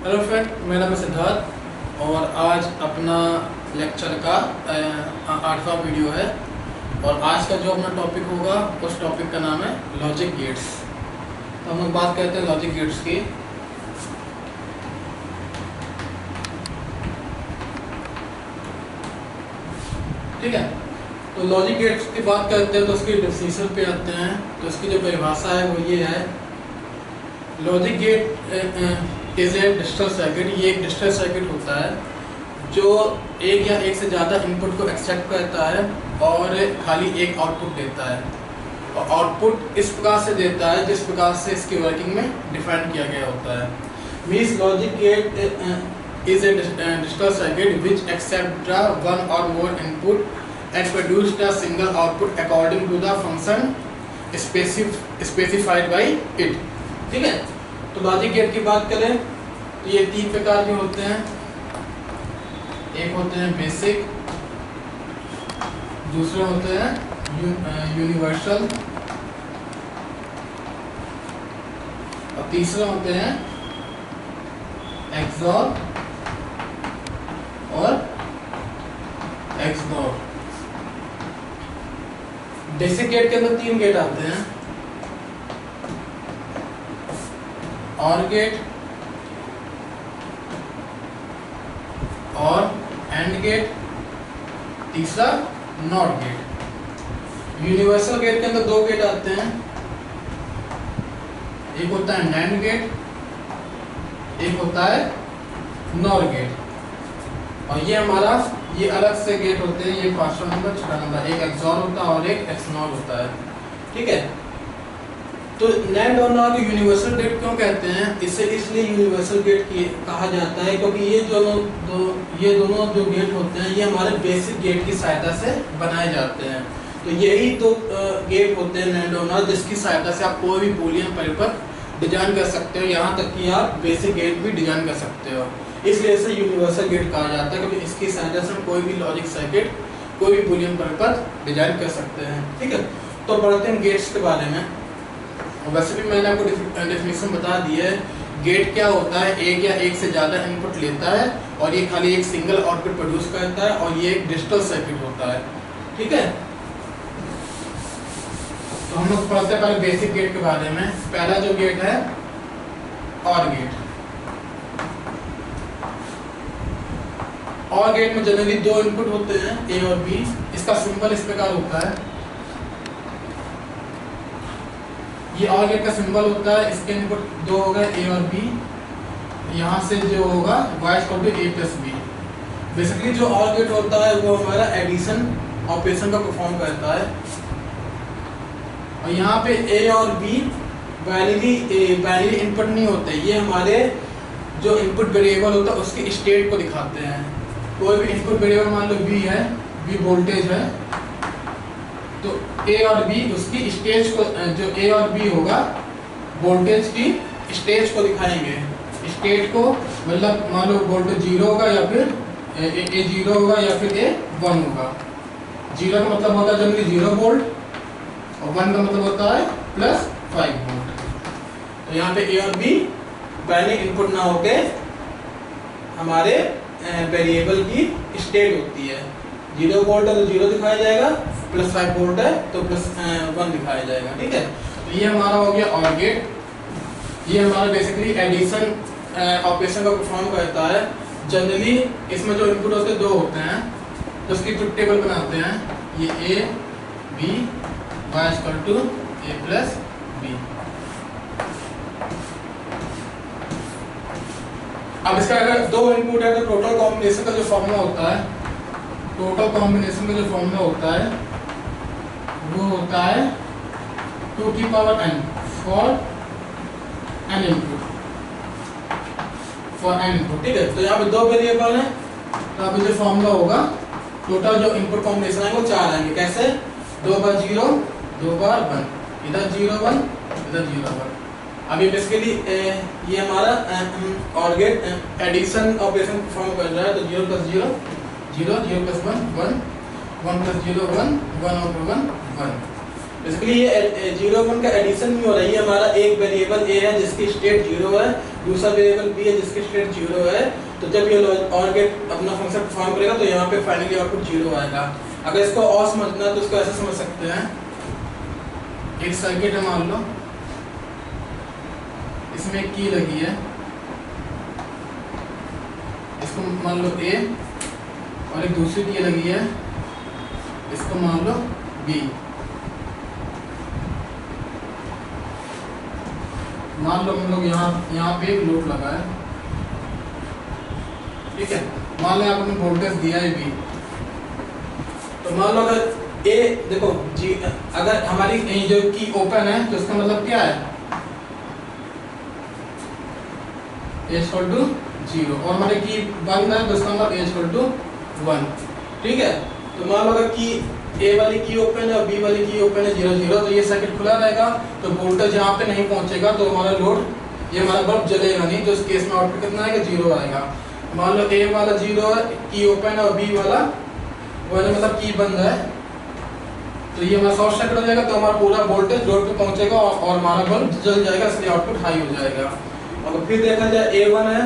Hello friend, मेरा नाम है सिद्धार्थ और आज अपना लेक्चर का 8वां वीडियो है। और आज का जो अपना टॉपिक होगा उस टॉपिक का नाम है लॉजिक गेट्स। तो हम लोग बात करते हैं लॉजिक गेट्स की। ठीक है, तो लॉजिक गेट्स की बात करते हैं तो उसकी डेफिनेशन पे आते हैं। तो इसकी जो परिभाषा है वो ये है, logic gate is a digital circuit. ये एक डिजिटल सर्किट होता है जो एक या एक से ज़्यादा इनपुट को एक्सेप्ट करता है और खाली एक आउटपुट देता है। और आउटपुट इस प्रकार से देता है जिस प्रकार से इसकी वर्किंग में डिफाइन किया गया होता है। Means logic gate is a digital circuit which accept one और more input and produce a single output according to the function specified by it। ठीक है, तो लॉजिक गेट की बात करें तो ये तीन प्रकार के होते हैं। एक होते हैं बेसिक, दूसरे होते हैं यूनिवर्सल और तीसरे होते हैं एक्सॉर और एक्सनॉर। बेसिक गेट के अंदर तीन गेट आते हैं, और गेट और एंड गेट, तीसरा नॉट गेट। यूनिवर्सल गेट के अंदर दो गेट आते हैं, एक होता है नैंड गेट, एक होता है नॉर गेट। और ये हमारा ये अलग से गेट होते हैं, ये 5वां नंबर, 6वां नंबर। एक एक्सॉर होता है और एक एक्सनॉर होता है। ठीक है, तो नैंड और नॉर को यूनिवर्सल गेट क्यों कहते हैं? इसे इसलिए यूनिवर्सल गेट कहा जाता है क्योंकि ये दोनों जो गेट होते हैं ये हमारे बेसिक गेट की सहायता से बनाए जाते हैं। तो यही दो गेट होते हैं नैंड और नॉर, जिसकी सहायता से आप कोई भी बूलियन परिपथ डिजाइन कर सकते हो, यहाँ तक कि आप बेसिक गेट भी डिजाइन कर सकते हो। इसलिए इसे यूनिवर्सल गेट कहा जाता है क्योंकि इसकी सहायता से हम कोई भी लॉजिक सर्किट, कोई भी बूलियन परिपथ डिजाइन कर सकते हैं। ठीक है, तो बढ़ते हैं गेट्स के बारे में। वैसे भी मैंने आपको डेफिनेशन बता दी है। गेट क्या होता है? एक या एक से ज़्यादा इनपुट लेता है और ये खाली एक सिंगल आउटपुट प्रोड्यूस करता है और ये एक डिजिटल सर्किट होता है। ठीक है, तो हम लोग पढ़ते हैं पहले बेसिक गेट के बारे में। पहला जो गेट है और गेट। और गेट में जनरली दो इनपुट होते हैं, ए और बी। इसका सिंबल इस प्रकार होता है, ये और गेट का सिंबल होता है। इसके इनपुट दो हो गए, ए और बी। यहाँ से जो होगा y equal to A plus B. Basically जो और गेट होता है वो हमारा एडिशन ऑपरेशन का परफॉर्म करता है। और यहाँ पे ए और बी बाइनरी इनपुट नहीं होते, ये हमारे जो इनपुट वेरिएबल होता है उसके स्टेट को दिखाते हैं। कोई भी इनपुट वेरिएबल मान लो बी है, बी वोल्टेज है, तो ए और बी उसकी स्टेज को, जो ए और बी होगा वोल्टेज की स्टेज को दिखाएंगे। स्टेट को मतलब मान लो वोल्टेज 0 होगा या फिर ए 0 होगा या फिर ए 1 होगा। 0 का मतलब होता है जनरली 0 वोल्ट और 1 का मतलब होता है प्लस 5 वोल्ट। तो यहाँ पे ए और बी बाइनरी इनपुट ना होके हमारे वेरिएबल की स्टेट होती है। 0 वोल्ट है तो 0 दिखाया जाएगा, प्लस 5 वोल्ट है तो प्लस 1 दिखाया जाएगा। ठीक है, तो ये हमारा हो गया और गेट। ये हमारा बेसिकली एडिशन ऑपरेशन का परफॉर्म करता है। जनरली इसमें जो इनपुट होते हैं दो होते हैं, तो उसकी ट्रुथ टेबल बनाते हैं। ये A B y equal to A plus B. अब इसका अगर दो इनपुट है तो टोटल कॉम्बिनेशन का जो फॉर्मूला होता है, टोटल कॉम्बिनेशन का जो फॉर्मूला होता है वो होता है 2 की power n for n input, for n input. ठीक है, तो यहाँ पे दो वेरिएबल हैं, तो यहाँ पे जो फॉर्मूला होगा टोटल जो इनपुट कॉम्बिनेशन आएंगे वो 4 आएंगे। कैसे? 2 बार 0, 2 बार 1, इधर 0 1, इधर 0 1। अभी बेसिकली ये हमारा और गेट एडिशन ऑपरेशन परफॉर्म कर रहा है। तो 0 प्लस 0 0, 0 प्लस 1 1, 1 प्लस 0 1, 1 और 1 1। बेसिकली ये 0 1 का एडिशन नहीं हो रहा है। ये हमारा एक वेरिएबल ए है जिसकी स्टेट 0 है, दूसरा वेरिएबल बी है जिसकी स्टेट 0 है। तो जब ये और गेट अपना फंक्शन परफॉर्म करेगा तो यहाँ पे फाइनली आउटपुट 0 आएगा। अगर इसको और समझना है तो इसको ऐसे समझ सकते हैं, एक सर्किट है मान लो, इसमें एक की लगी है, इसको मान लो ए, और एक दूसरी की लगी है, इसको मान लो बी। मान लो हम लोग यहाँ पे एक लूप लगा है, ठीक है। मान लो आपने वोल्टेज दिया है बी, तो मान लो अगर ए देखो जी, अगर हमारी जो की ओपन है तो इसका मतलब क्या है, ए इक्वल टू 0, और हमारी की बंद है तो इसका मतलब ए इक्वल टू 1, ठीक है। तो मान लो अगर की ए वाली की ओपन है और बी वाली की ओपन है 0 0, तो ये सर्किट खुला रहेगा, तो वोल्टेज यहाँ पे नहीं पहुंचेगा, तो हमारा लोड, ये हमारा बल्ब जलेगा नहीं। तो इस केस में आउटपुट कितना आएगा, 0 आएगा। मान लो ए वाला 0 है, की ओपन है, और बी वाला 1 है, मतलब की बंद है, तो ये हमारा शॉर्ट सर्किट हो जाएगा, तो हमारा पूरा वोल्टेज लोड पे पहुंचेगा और हमारा बल्ब जल जाएगा, इसलिए आउटपुट हाई हो जाएगा। और फिर देखा जाए ए 1 है,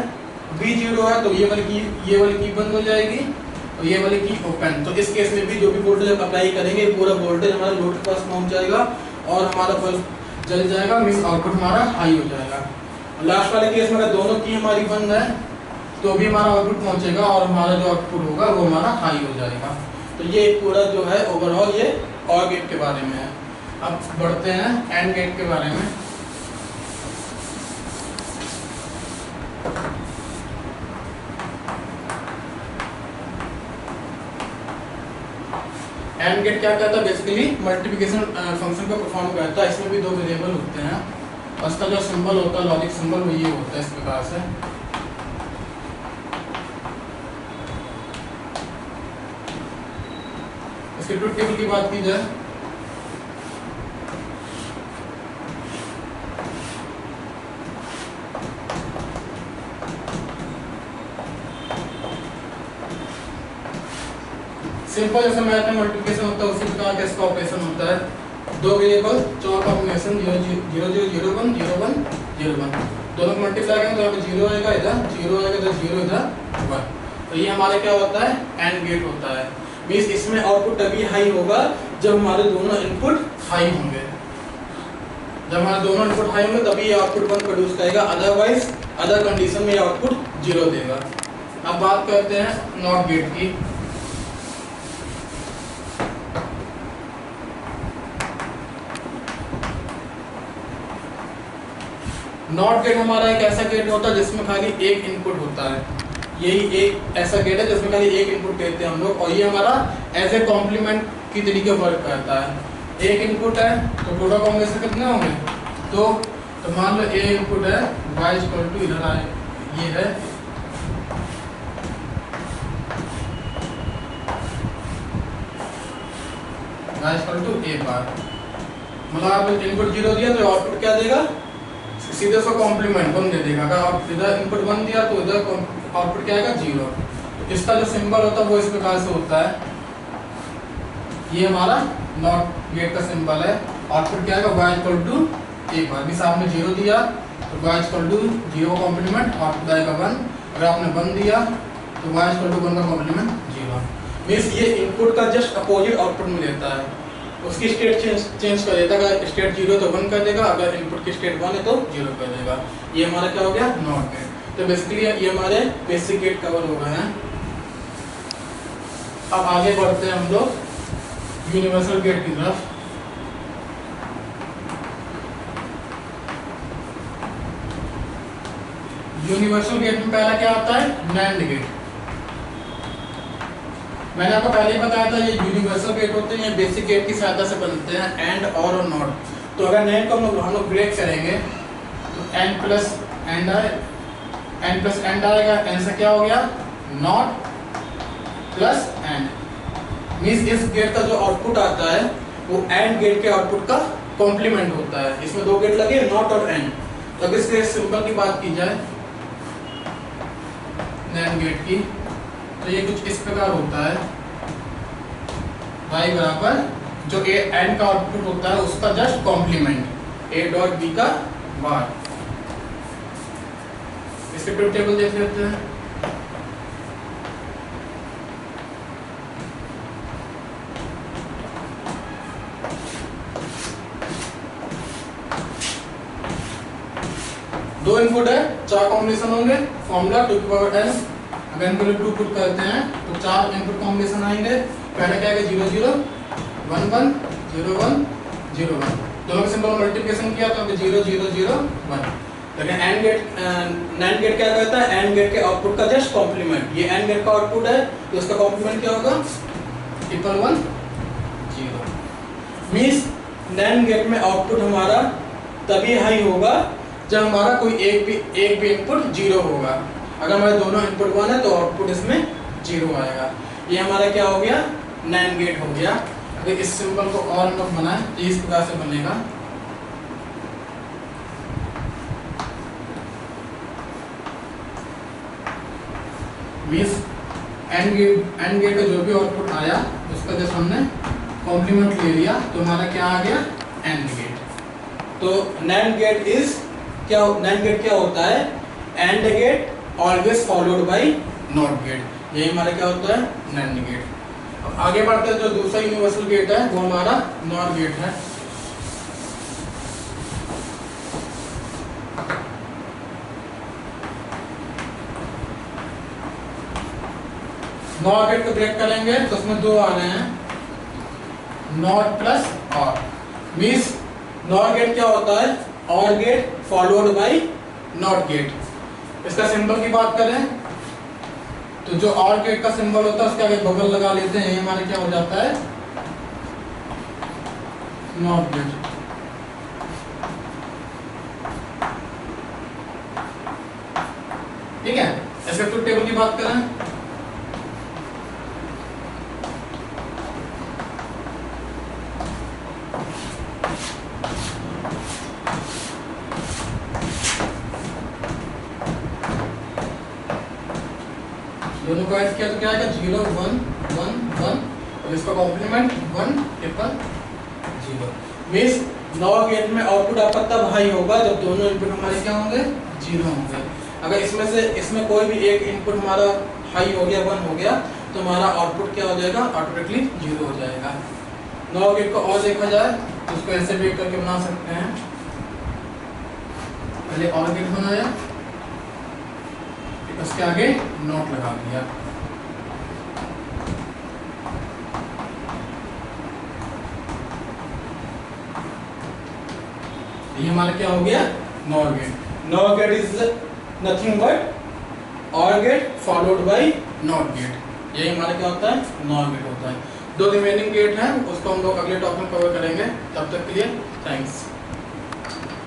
बी 0 है, तो ये वाली की बंद हो जाएगी और ये वाली की ओपन। तो इस केस में भी जो भी वोल्टेज अप्लाई करेंगे पूरा वोल्टेज हमारा लोड के पास पहुंच जाएगा और हमारा बल्ब जल जाएगा, मींस आउटपुट हमारा हाई हो जाएगा। लास्ट वाले केस में अगर दोनों की हमारी बंद है तो भी हमारा आउटपुट पहुंचेगा और हमारा जो आउटपुट होगा वो हमारा हाई हो जाएगा। तो ये पूरा जो है ओवरऑल ये और गेट के बारे में है। अब बढ़ते हैं एंड गेट के बारे में। एंड गेट क्या कहता है, बेसिकली मल्टीप्लिकेशन फंक्शन को परफॉर्म करता है। इसमें भी दो वेरिएबल होते हैं और इसका जो सिंबल होता है, लॉजिक सिंबल, वो ये होता है इस प्रकार से। इसके ट्रुथ टेबल की बात की जाए सिंपल, जैसे मैथ में मल्टीप्लिकेशन होता है उसी प्रकार का इसका ऑपरेशन होता है। दो वेरिएबल, चार कॉम्बिनेशन 0 0 0 0 1 0 1 0 1, दोनों को मल्टीप्लाई करेंगे तो यहाँ पे 0 आएगा, इधर 0 आएगा, इधर 0, इधर 1। तो ये हमारे क्या होता है, एंड गेट होता है। मींस इसमें आउटपुट तभी हाई होगा जब हमारे दोनों इनपुट हाई होंगे। जब हमारे दोनों इनपुट हाई होंगे तभी ये आउटपुट 1 प्रोड्यूस करेगा, अदरवाइज अदर कंडीशन में ये आउटपुट 0 देगा। अब बात करते हैं नॉट गेट की। नॉट गेट हमारा एक ऐसा गेट होता है जिसमें खाली एक इनपुट होता है। यही एक ऐसा गेट है जिसमें खाली एक इनपुट देते हैं हम लोग, और ये हमारा एज ए कॉम्प्लीमेंट की तरीके वर्क करता है। एक इनपुट है तो टोटल कॉम्बिनेशन कितने होंगे, तो मान लो ए इनपुट है, y इक्वल टू इधर आए ये है, y इक्वल टू ए बार। मतलब आप इनपुट 0 दिया तो आउटपुट क्या देगा, सीधे उसका कॉम्प्लीमेंट 1 दे देगा। अगर आप इधर इनपुट 1 दिया तो इधर आउटपुट क्या आएगा, 0। तो इसका जो सिंबल होता है वो इस प्रकार से होता है। ये हमारा नॉट गेट का सिंबल है। आउटपुट क्या आएगा, y इक्वल टू एक बार। भी आपने 0 दिया तो y इक्वल टू 0 का कॉम्प्लीमेंट, आउटपुट आएगा 1। अगर आपने 1 दिया तो y इक्वल टू 1 का कॉम्प्लीमेंट 0। मीन्स ये इनपुट का जस्ट अपोजिट आउटपुट में लेता है, उसकी स्टेट चेंज कर देता है। अगर स्टेट 0 तो 1 कर देगा, अगर इनपुट की स्टेट 1 है तो 0 कर देगा। ये हमारा क्या हो गया, नॉट गेट। तो बेसिकली ये हमारे बेसिक गेट कवर हो गए हैं। अब आगे बढ़ते हैं हम लोग यूनिवर्सल गेट की तरफ। यूनिवर्सल गेट में पहला क्या आता है, नैंड गेट। मैंने आपको पहले ही बताया था ये यूनिवर्सल गेट होते हैं, ये बेसिक गेट की सहायता से बनते हैं, एंड और नॉट। तो अगर नैंड को हम लोग ब्रेक करेंगे तो एंड प्लस एंड आएगा। एंड से क्या हो गया, नॉट प्लस एंड। मींस इस गेट का जो आउटपुट आता है वो एंड गेट के आउटपुट का कॉम्प्लीमेंट होता है। इसमें दो गेट लगे, नॉट और एंड। तो अब इसके सिंबल की बात की जाए नैंड गेट की, तो ये कुछ इस प्रकार होता है, y बराबर जो ए एंड का आउटपुट होता है उसका just complement A dot B का बार। इसके ट्रुथ टेबल देख लेते हैं। दो इनपुट है, 4 कॉम्बिनेशन होंगे, फॉर्मूला 2 की पावर n। अगर इनको 2 पुट करते हैं तो 4 इनपुट कॉम्बिनेशन आएंगे। पहले क्या आएगा 0 0 1 1 0 1 0 1, दोनों का सिंबल मल्टीप्लिकेशन किया तो 0 0 0 1। लेकिन एंड गेट नैंड गेट क्या करता है, एंड गेट के आउटपुट का जस्ट कॉम्प्लीमेंट। ये एंड गेट का आउटपुट है तो उसका कॉम्प्लीमेंट क्या होगा, 1 1 0। मींस नैंड गेट में आउटपुट हमारा तभी हाई होगा जब हमारा कोई एक भी इनपुट 0 होगा। अगर हमारे दोनों इनपुट 1 है तो आउटपुट इसमें 0 आएगा। ये हमारा क्या हो गया, नैंड गेट हो गया। अगर इस सिंबल को और हम लोग बनाएं तो इस प्रकार से बनेगा। मींस एंड गेट का जो भी आउटपुट आया उसका जब हमने कॉम्प्लीमेंट ले लिया तो हमारा क्या आ गया, एंड गेट। तो नैंड गेट इज क्या, नैंड गेट क्या होता है, and gate always followed by not gate. यही हमारा क्या होता है, नैंड गेट। अब आगे बढ़ते हैं, जो दूसरा यूनिवर्सल गेट है वो हमारा नॉट गेट है। नॉट गेट को ब्रेक करेंगे तो उसमें 2 आ रहे हैं, not plus or. Means not gate क्या होता है, or gate followed by not gate. इसका सिंबल की बात करें तो जो और गेट का सिंबल होता है उसके आगे बबल लगा लेते हैं, हमारे क्या हो जाता है, नॉट गेट। ठीक है। इसके ट्रुथ टेबल की बात करें दोनों को ऐड किया तो क्या आएगा, 0 1 1 1 और इसका complement 1 triple 0। Means not gate में आउटपुट आपका तब हाई होगा जब दोनों इनपुट हमारे क्या होंगे, 0 होंगे। अगर इसमें कोई भी एक इनपुट हमारा हाई हो गया, 1 हो गया, तो हमारा आउटपुट क्या हो जाएगा, ऑटोमेटिकली 0 हो जाएगा। नॉट गेट को और देखा जाए तो उसको ऐसे ब्रेक करके बना सकते हैं। पहले और गेट बनाया, उसके आगे नोट लगा दिया। ये हमारा क्या हो गया, NOT gate. NOT gate is nothing but OR gate followed by not gate. यही हमारा क्या होता है, नॉट गेट होता है। 2 रिमेनिंग गेट हैं, उसको हम लोग अगले टॉपिक में कवर करेंगे। तब तक के लिए थैंक्स।